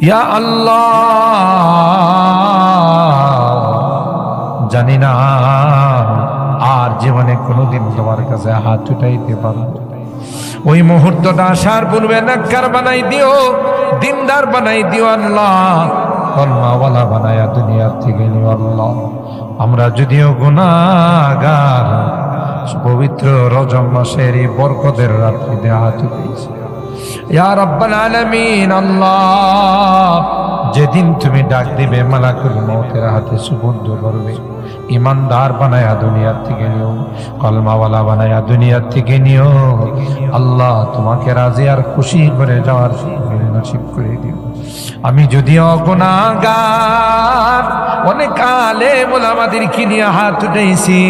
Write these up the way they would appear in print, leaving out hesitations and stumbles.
ইয়া আল্লাহ, জানি না আর জীবনে কোনোদিন তোমার কাছে হাত উঠাইতে পারবো। ওই মুহূর্তটা আসার পূর্বে নেককার বানাই দিও, দিনদার বানাই দিও আল্লাহ, কলমাওয়ালা বানায়া দুনিয়া থেকে নিও আল্লাহ। আমরা যদিও গুনাহগার, পবিত্র রজব মাসের এই বরকতের রাত্রিতে হাত উঠাইছি ইয়া রাব্বাল আলামিন। আল্লাহ, যেদিন তুমি ডাক দিবে মালাকুল মউতের হাতে সুপুর্দ করবে, ইমানদার বানায়া দুনিয়ার থেকে নিও, কলমাওয়ালা বানায়া দুনিয়ার থেকে নিও আল্লাহ। তোমাকে রাজি আর খুশি করে যাওয়ার নসিব করে দিও। আমি যদিও গুনাহগার, অনেক আলেম ওলামাদেরকে নিয়ে হাত উঠাইছি,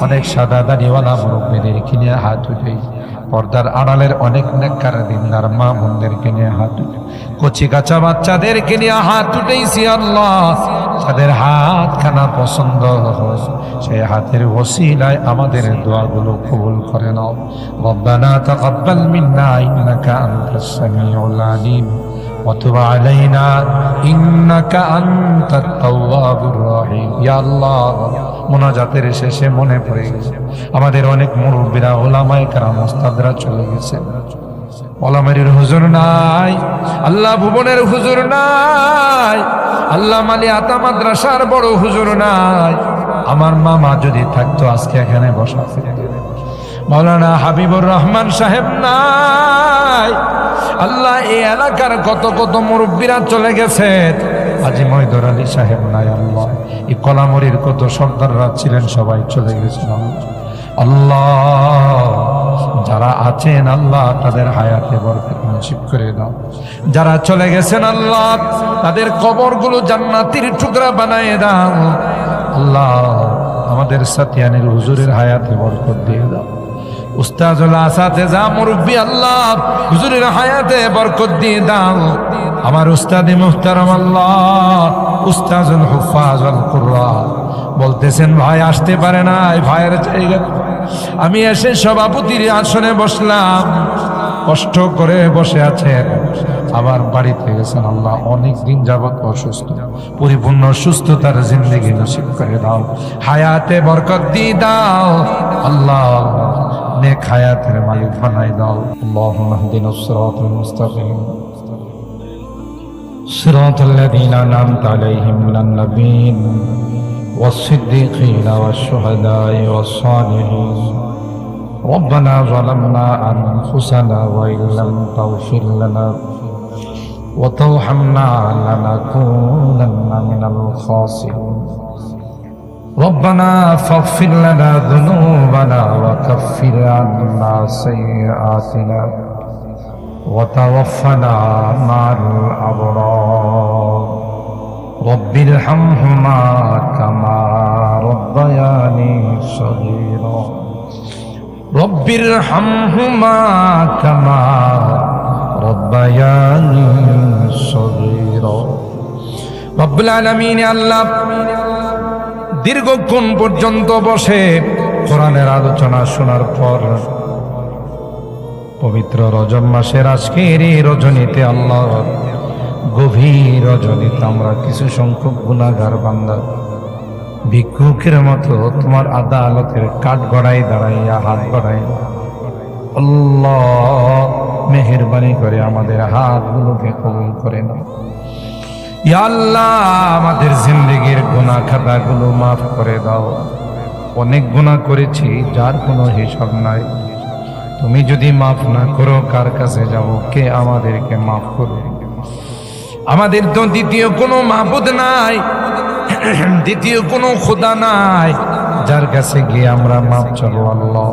অনেক সাদা দাড়িওয়ালা মুরব্বিদেরকে নিয়ে হাত উঠাইছি, পর্দার আড়ালের অনেক নেককার দিনদার মা বোনদেরকে নিয়ে হাত উঠে, কচি কাঁচা বাচ্চাদেরকে নিয়ে হাত উঠেছি আল্লাহ। তাদের হাত খানা পছন্দ হয়, সেই হাতের ওসিলায় আমাদের দোয়াগুলো কবুল করে নাও। রব্বানা তাকাব্বাল মিন্না ইন্নাকা আনতাস সামিউল আলিম ওয়া তুব আলাইনা ইন্নাকা আনতাত তাওয়াবুর রহিম। ইয়া আল্লাহ, মুনাজাতের শেষে মনে পড়ে গেছে আমাদের অনেক মুরব্বিরা, ওলামায়ে কেরাম, ওস্তাদরা চলে গেছে। ওলামারির হুজুর নাই আল্লাহ, ভুবনের হুজুর নাই আল্লাহ, মালি আতা মাদ্রাসার বড় হুজুর নাই। আমার মামা যদি থাকতো আজকে এখানে বসা ফিরত। মাওলানা হাবিবুর রহমান সাহেব নাই আল্লাহ, এই এলাকার কত কত মুরব্বীরা চলে গেছে। হাজী মহিদুর আলী সাহেব নাই আল্লাহ, এই কলামরির কত সর্দাররা ছিলেন সবাই চলে গেছেন আল্লাহ। যারা আছেন আল্লাহ, তাদের হায়াতে বরকত নসিব করে দাও। যারা চলে গেছেন আল্লাহ, তাদের কবরগুলো জান্নাতের টুকরা বানায় দাও আল্লাহ। আমাদের সাতিয়ানের হুজুরের হায়াতে বরকত দিয়ে দাও। উস্তাজুল আসাতেজা মুরব্বি আল্লাহ, হুজুরের হায়াতে বরকত দিয়ে দাও। আমার উস্তাদি মুহতারাম আল্লাহ, উস্তাজুল হুফাজুল কুরআন বলতেছেন ভাই আসতে পারে না, ভাইয়ের জায়গা। আমি এসে সভাপতির আসনে বসলাম, কষ্ট করে বসে আছেন, আবার বাড়িতে গেছেন আল্লাহ। অনেক দিন যাবত অসুস্থ, পরিপূর্ণ সুস্থতার জিন্দেগি নসিব করে দাও, হায়াতে বরকত দিয়ে দাও আল্লাহ, নেক হায়াতের মালিক বানাই দাও। আল্লাহুম্মা ইহদিনাস সিরাতাল মুস্তাকিম সিরাতাল লাযীনা আন'আমতা আলাইহিম মিনান নাবিয়্যিন والصديقين والشهداء والصالحين. ربنا ظلمنا أنفسنا وإن لم تغفر لنا وترحمنا لنكونن من الخاسرين. ربنا فاغفر لنا ذنوبنا وكفر عنا سيئاتنا وتوفنا مع الأبرار. رب ارحمهما كما ربياني صغيرا. رب ارحمهما كما ربياني صغيرا. رب العالمين আল্লাহ দীর্ঘক্ষণ পর্যন্ত বসে কোরআনের আলোচনা শোনার পর পবিত্র রজব মাসের আজকের এই রজনীতে আল্লাহ, গভীর রজনীতে আমরা কিছু সংখ্যক গুনাহগার বান্দা ভিক্ষুকের মতো তোমার আদালতের কাঠ গড়াই দাঁড়াইয়া হাত গড়াই আল্লাহ মেহেরবানি করে আমাদের হাতগুলোকে কবুল করে নাও। ইয়া আল্লাহ, আমাদের জিন্দেগির গুনাহ খাতাগুলো মাফ করে দাও। অনেক গুনাহ করেছি যার কোনো হিসাব নাই। তুমি যদি মাফ না করো কার কাছে যাব? কে আমাদেরকে মাফ করবে? আমাদের তো দ্বিতীয় কোনো মাবুদ নাই, দ্বিতীয় কোনো খোদা নাই যার কাছে গিয়ে আমরা মাফ চাবো আল্লাহ।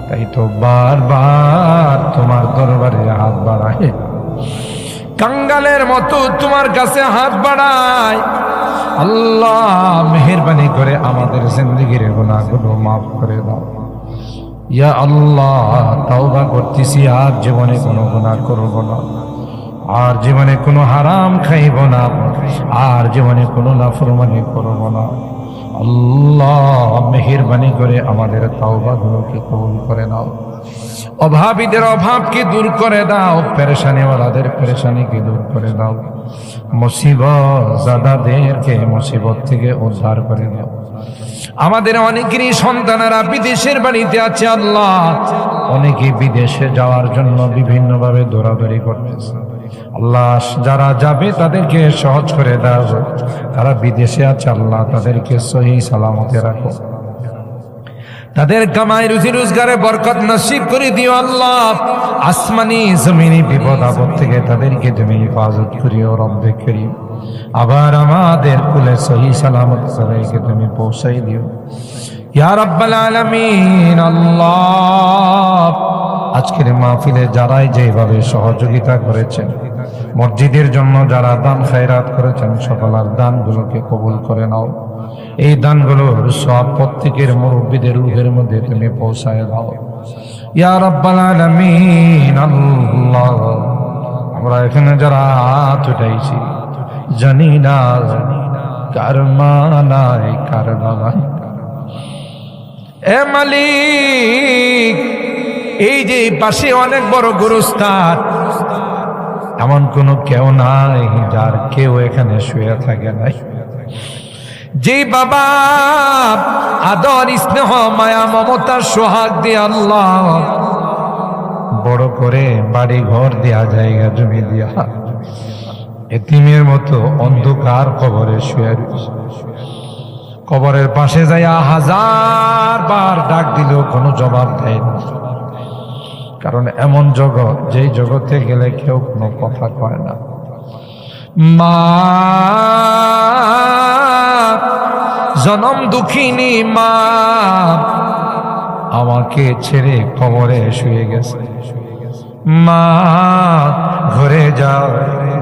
তাই তো বারবার তোমার দরবারে হাত বাড়ায়, কাঙ্গালের মতো তোমার কাছে হাত বাড়ায় আল্লাহ। মেহেরবানি করে আমাদের জিন্দেগির গুনাহগুলো মাফ করে দাও ইয়া আল্লাহ। তাওবা করতেছি, আর জীবনে কোনো গুনাহ করব না, আর জীবনে কোনো হারাম খাইব না, আর জীবনে কোনো নাফরমানি করব না আল্লাহ। মেহেরবানি করে আমাদের তাওবাগুলোকে কবুল করে নাও। অভাবীদের অভাবকে দূর করে দাও, পেরেশানিওয়ালাদের পেরেশানিকে দূর করে দাও, মুসিবত জাদাদেরকে মুসিবত থেকে উদ্ধার করে দাও। আমাদের অনেকেরই সন্তানেরা বিদেশের বাড়িতে আছে আল্লাহ, অনেকে বিদেশে যাওয়ার জন্য বিভিন্নভাবে দৌড়াদৌড়ি করতেছে আল্লাহ। যারা যাবে তাদেরকে সহজ করে দাও, তারা বিদেশে আছে আল্লাহ তাদেরকে সহি সালামতে রাখো, তাদের কামাই রুজি রোজগারে বরকত নসিব করে দিও আল্লাহ। আসমানি জমিনি বিপদ আপদ থেকে তাদেরকে তুমি হেফাজত করিও রব্বে করিম। আবার আমাদের কুলে সহি সালামত সবাইকে তুমি পৌঁছাই দিও ইয়া রাব্বাল আলামিন। আল্লাহ আজকের মাহফিলে যারাই যেভাবে সহযোগিতা করেছেন, মসজিদের জন্য যারা দান খায়রাত করেছেন, সকলের দানগুলোকে কবুল করে নাও। এই দানগুলোর সব প্রত্যেকের মুরব্বীদের রূহের মধ্যে তুমি পৌঁছায় দাও ইয়া রাব্বাল আলামিন। আল্লাহ আমরা এখানে যারা হাত উঠাইছি জানি না কার মা নাই কার বাবা। এ মালিক, এই যে পাশে অনেক বড় গোরস্থান, এমন কোনো কেউ নাই যার কেউ এখানে শুয়ে থাকে নাই। যে বাবা আদর স্নেহ মায়া মমতার সোহাগ দিয়ে আল্লাহ বড় করে বাড়ি ঘর দেয়া, জায়গা জমি দিয়া এতিমের মতো অন্ধকার কবরে শুয়ে রয়েছে। কবরের পাশে যাইয়া হাজার বার ডাক দিলেও কোনো জবাব দেয় না, কারণ এমন জগৎ যেই জগতে গেলে কেউ কোনো কথা কয় না। মা জনম দুঃখিনী মা আমাকে ছেড়ে কবরে শুয়ে গেছে। মা ঘরে যাও,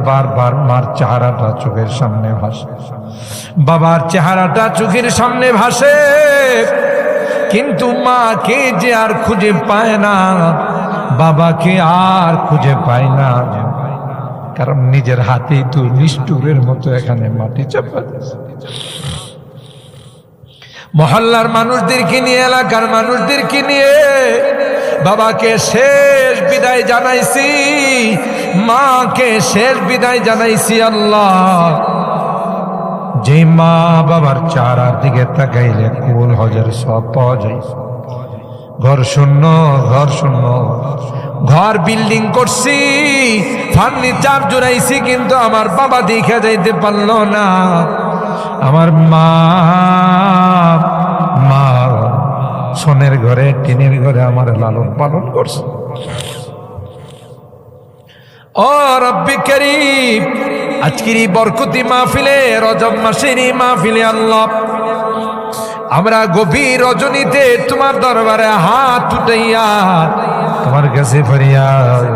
বারবার মার চেহারাটা চোখের সামনে ভাসে, বাবার চেহারাটা চোখের সামনে ভাসে, কিন্তু মাকে যে আর খুঁজে পায় না, বাবাকে আর খুঁজে পায় না, কারণ নিজের হাতেই তো নিষ্ঠুরের মতো এখানে মাটি চাপা দিয়েছে। মহল্লার মানুষদেরকে নিয়ে, এলাকার মানুষদেরকে নিয়ে বাবাকে শেষ বিদায় জানাইছি, মাকে শেষ বিদায় জানাইছি। আল্লাহ যে মা বাবার চারার দিকে তাকাইলে কুল হজের সব পাওয়া যায়। ঘর শূন্য, ঘর শূন্য, ঘর বিল্ডিং করছি, ফার্নিচার জোড়াইছি, কিন্তু আমার বাবা দেখে যাইতে পারলো না। আমার মা মা সোনের ঘরে টিনের ঘরে আমার লালন পালন করছে। ও রব্বি করিম, আজকের এই বরকতি মাহফিলে, রজব মাসের এই মাহফিলে আল্লাহ আমরা গভীর রজনীতে তোমার দরবারে হাত উঠাইয়া তোমার কাছে ফরিয়াদ,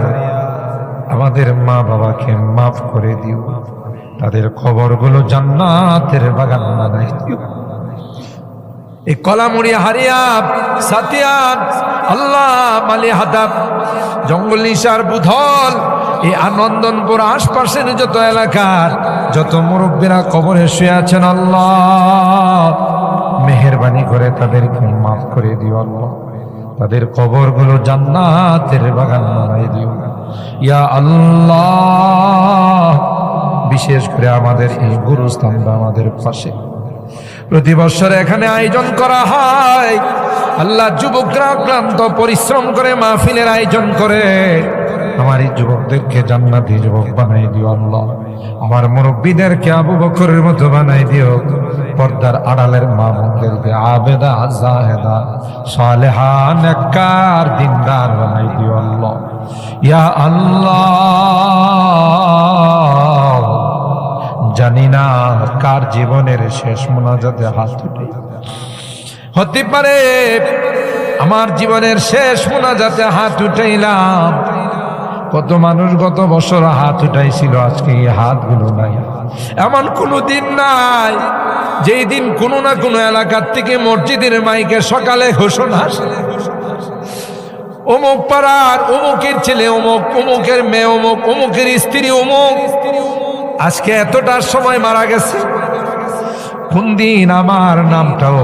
আমাদের মা বাবাকে মাফ করে দিও, তাদের খবরগুলো জান্নাতের বাগান বানাই দিও। এই কলামুড়িয়া, হারিয়াব, সাতিয়ান, আল্লাহ মালিহাদাব, জঙ্গল নিশার বুধল, এই আনন্দনপুর আশপাশের যত এলাকার যত মুরব্বীরা কবরে শুয়ে আছেন, আল্লাহ মেহেরবানি করে তাদেরকে মাফ করে দিও। আল্লাহ তাদের কবরগুলো জান্নাতের বাগান বানাই দিও ইয়া আল্লাহ। বিশেষ করে আমাদের এই গুরুস্থানটা আমাদের পাশে প্রতি বছর এখানে আয়োজন করা হয়। আল্লাহ যুবকরা ক্লান্ত পরিশ্রম করে মাহফিলের আয়োজন করে, আমার এই যুবকদেরকে জান্নাতি যুবক বানাই দিও আল্লাহ। আমার মুরব্বীদেরকে আবু বকরের মতো বানাই দিও, পর্দার আড়ালের মা বোনদেরকে আবেদা জাহেদা সালেহা নেককার দিনদার বানাই দিও আল্লাহ ইয়া আল্লাহ। জানি না কার জীবনের শেষ মোনাজাতে হাত উঠে, হতে পারে আমার জীবনের শেষ মোনাজাতে হাত উঠাইলাম। কত মানুষ গত বছর হাত উঠাইছিল, আজকে এই হাতগুলো নাই। এমন কোনো দিন নাই যেই দিন কোনো না কোনো এলাকার থেকে মসজিদের মাইকে সকালে ঘোষণা আসে, অমুক পাড়ার অমুকের ছেলে অমুক, অমুকের মেয়ে অমুক, অমুকের স্ত্রী অমুক আজকে এতটার সময় মারা গেছে। কোন দিন আমার নামটাও